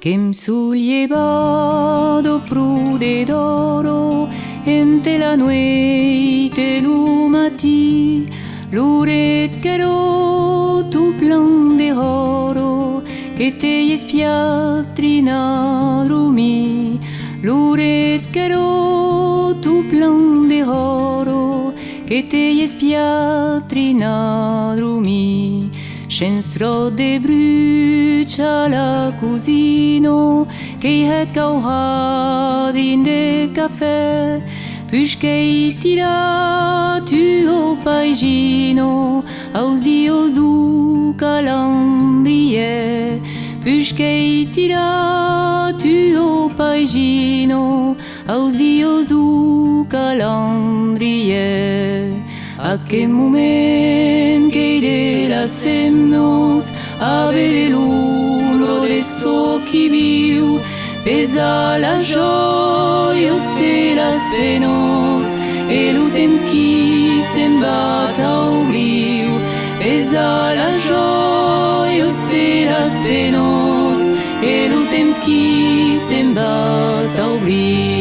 Che mi sollevado prude d'oro entre la noite lo mati, l'oret caro tu plan de oro che te spiatri na drumi, l'oret caro tu plan de oro che te spiatri na drumi. Scenstro de brucia la cusino che het cauhadrin de caffè, puisque tira tu o paigino aus dios du calandrie, puisque tira tu o paigino aus dios du calandrie. A quel moment che de la semnos ave l'uno de so qui viu, pesa la joia se las penos, e lo temps qui se'n bat a obliu, pesa la joia se las penos, e lo temps qui se'n bat a obliu.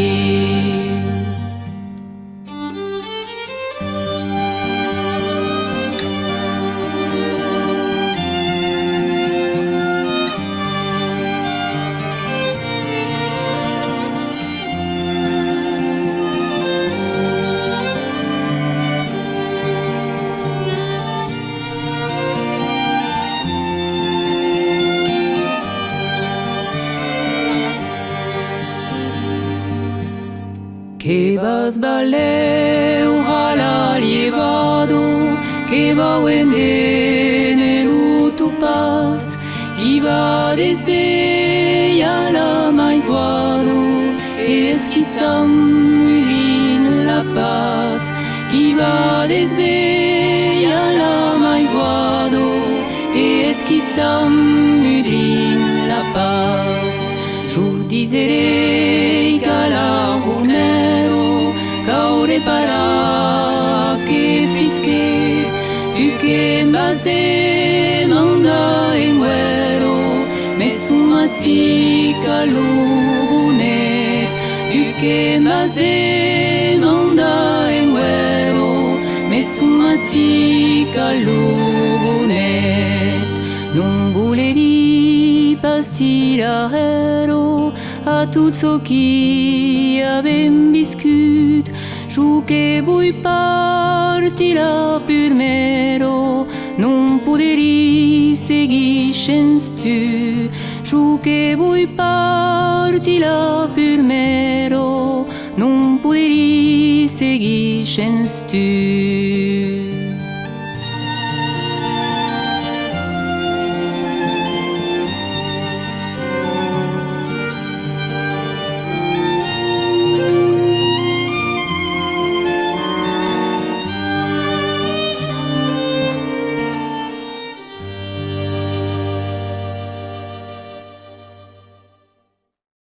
Che vas balleu hala lievado, che va wende nel tu pas, chi va desbeia la mais guado, es qui samulin la paz, chi va desbeia la mais guado, es qui samulin la paz. Giudicerei cala para que frisque tu que mas demanda en güero me suma si calunet tu que mas demanda en güero me suma si calunet non voleri pastirahero a tout ce qui avem viscut. Giù che vuoi partire per mero, non poteri seguiscens tu. Giù che vuoi partire per mero, non poteri seguiscens tu.